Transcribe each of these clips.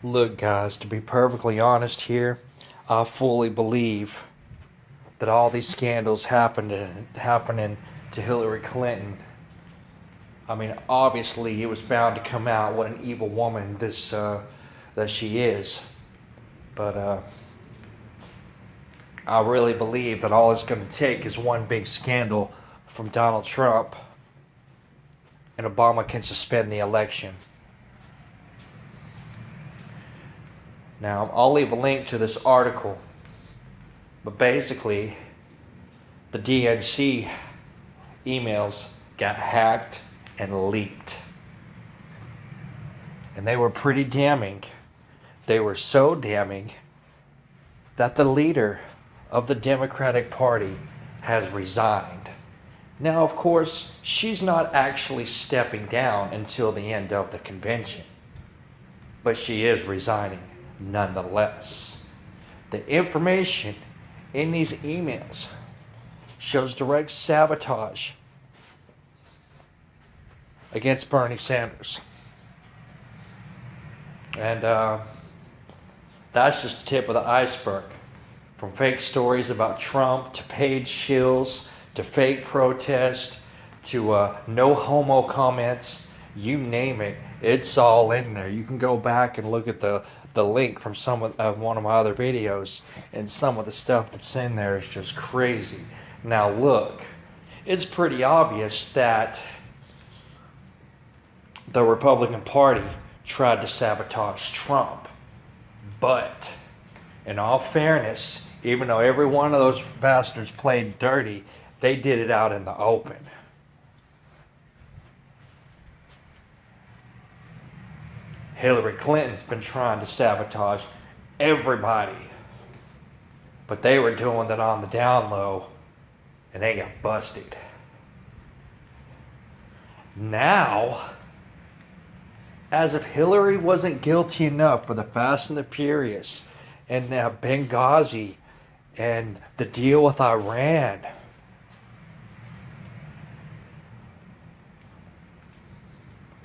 Look, guys, to be perfectly honest here, I fully believe that all these scandals happening to Hillary Clinton. I mean, obviously, it was bound to come out what an evil woman that she is. But I really believe that all it's going to take is one big scandal from Donald Trump, and Obama can suspend the election. Now, I'll leave a link to this article, but basically, the DNC emails got hacked and leaked. And they were pretty damning. They were so damning that the leader of the Democratic Party has resigned. Now, of course, she's not actually stepping down until the end of the convention, but she is resigning nonetheless. The information in these emails shows direct sabotage against Bernie Sanders. And that's just the tip of the iceberg. From fake stories about Trump to paid shills to fake protest to no homo comments, you name it, it's all in there. You can go back and look at the link from one of my other videos, and some of the stuff that's in there is just crazy. Now look, it's pretty obvious that the Republican Party tried to sabotage Trump. But in all fairness, even though every one of those bastards played dirty, they did it out in the open. Hillary Clinton's been trying to sabotage everybody, but they were doing it on the down low, and they got busted. Now, as if Hillary wasn't guilty enough for the Fast and the Furious and Benghazi and the deal with Iran,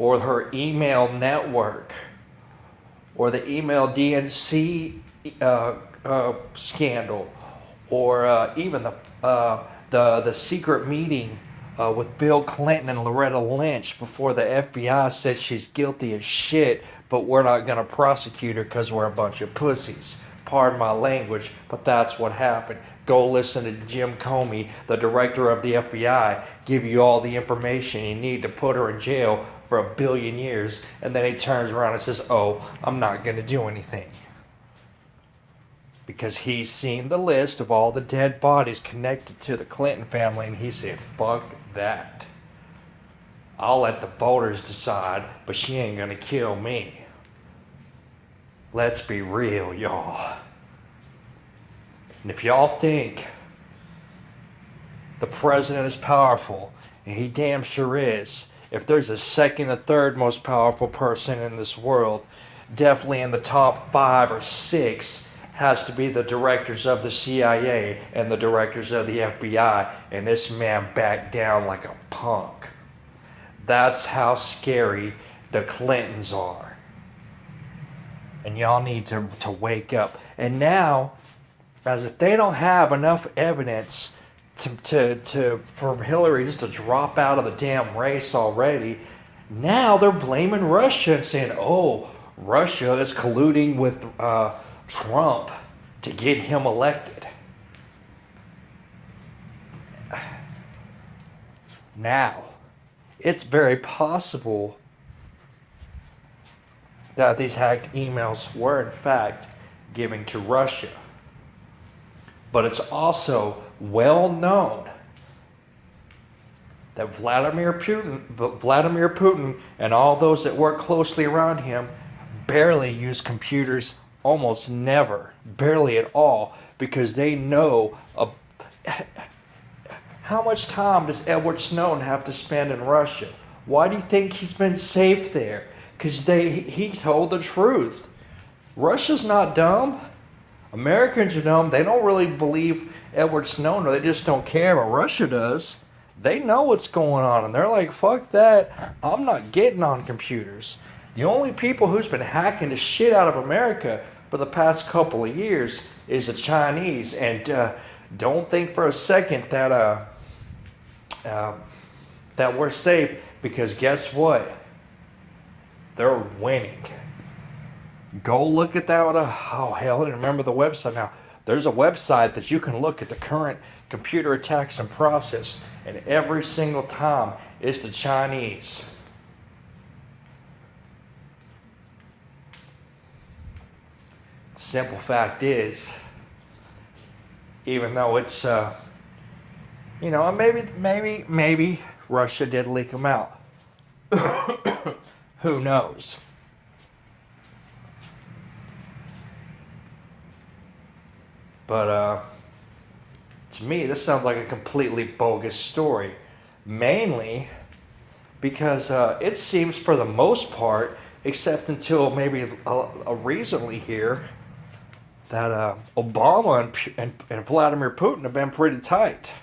or her email network, or the email DNC scandal, or even the secret meeting with Bill Clinton and Loretta Lynch before the FBI said she's guilty as shit, but we're not going to prosecute her because we're a bunch of pussies. Pardon my language, but that's what happened. Go listen to Jim Comey, the director of the FBI, give you all the information you need to put her in jail for 1 billion years, and then he turns around and says, oh, I'm not going to do anything. Because he's seen the list of all the dead bodies connected to the Clinton family, and he said, fuck that. I'll let the voters decide, but she ain't going to kill me. Let's be real, y'all. And if y'all think the president is powerful, and he damn sure is, if there's a second or third most powerful person in this world, definitely in the top 5 or 6 has to be the directors of the CIA and the directors of the FBI, and this man backed down like a punk. That's how scary the Clintons are. And y'all need to wake up. And now, as if they don't have enough evidence for Hillary just to drop out of the damn race already, now they're blaming Russia and saying, oh, Russia is colluding with Trump to get him elected. Now, it's very possible that these hacked emails were in fact given to Russia. But it's also well known that Vladimir Putin and all those that work closely around him barely use computers, almost never, barely at all, because they know how much time does Edward Snowden have to spend in Russia? Why do you think he's been safe there? Because he told the truth. Russia's not dumb. Americans are dumb. They don't really believe Edward Snowden, or they just don't care, but Russia does. They know what's going on, and they're like, fuck that. I'm not getting on computers. The only people who's been hacking the shit out of America for the past couple of years is the Chinese. And don't think for a second that that we're safe, because guess what? They're winning. Go look at that. Oh hell, I don't remember the website now. There's a website that you can look at the current computer attacks in process, and every single time it's the Chinese. The simple fact is, even though it's, maybe Russia did leak them out. Who knows? But to me, this sounds like a completely bogus story. Mainly because it seems, for the most part, except until maybe recently here, that Obama and Vladimir Putin have been pretty tight.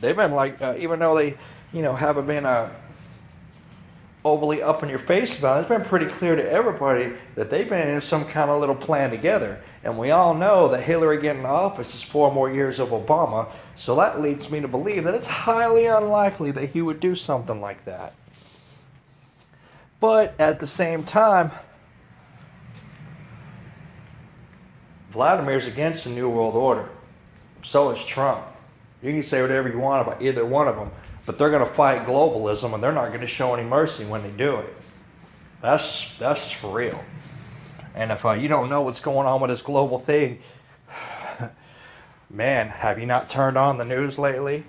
They've been like, even though they, haven't been overly up in your face about it, it's been pretty clear to everybody that they've been in some kind of little plan together. And we all know that Hillary getting in office is 4 more years of Obama, so that leads me to believe that it's highly unlikely that he would do something like that. But at the same time, Vladimir's against the New World Order. So is Trump. You can say whatever you want about either one of them, but they're going to fight globalism, and they're not going to show any mercy when they do it. That's just for real. And if you don't know what's going on with this global thing, man, have you not turned on the news lately?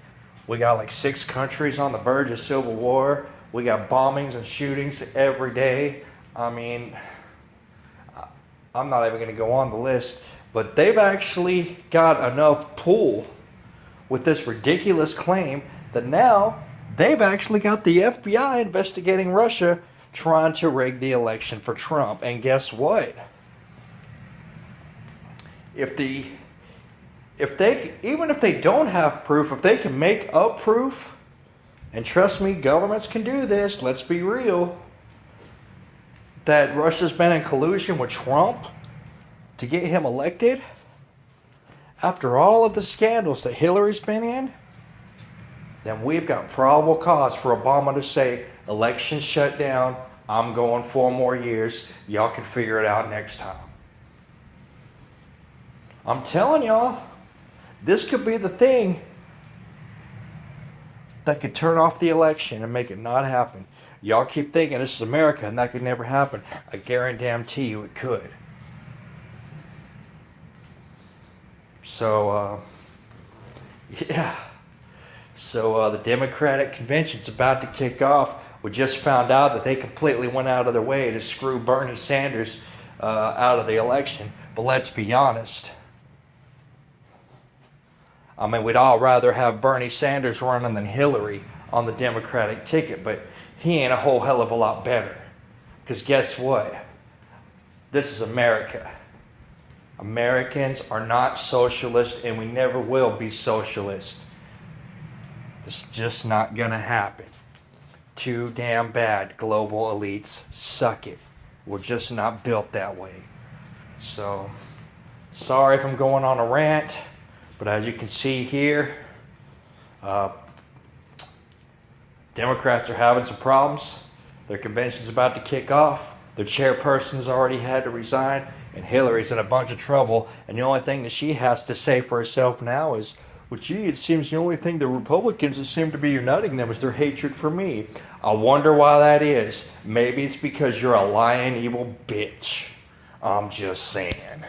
We got like 6 countries on the verge of civil war. We got bombings and shootings every day. I mean, I'm not even going to go on the list, but they've actually got enough pull with this ridiculous claim that now they've actually got the FBI investigating Russia, trying to rig the election for Trump. And guess what? Even if they don't have proof, if they can make up proof, and trust me, governments can do this, let's be real, that Russia's been in collusion with Trump to get him elected, after all of the scandals that Hillary's been in, then we've got probable cause for Obama to say, elections shut down, I'm going 4 more years, y'all can figure it out next time. I'm telling y'all, this could be the thing that could turn off the election and make it not happen. Y'all keep thinking this is America and that could never happen. I guarantee you it could. So, yeah. So the Democratic convention's about to kick off. We just found out that they completely went out of their way to screw Bernie Sanders out of the election. But let's be honest. I mean, we'd all rather have Bernie Sanders running than Hillary on the Democratic ticket, but he ain't a whole hell of a lot better. Because guess what? This is America. Americans are not socialist, and we never will be socialist. This is just not gonna happen. Too damn bad. Global elites, suck it. We're just not built that way. So, sorry if I'm going on a rant, but as you can see here, Democrats are having some problems. Their convention's about to kick off. Their chairperson's already had to resign, and Hillary's in a bunch of trouble. And the only thing that she has to say for herself now is, well, gee, it seems the only thing the Republicans that seem to be uniting them is their hatred for me. I wonder why that is. Maybe it's because you're a lying, evil bitch. I'm just saying.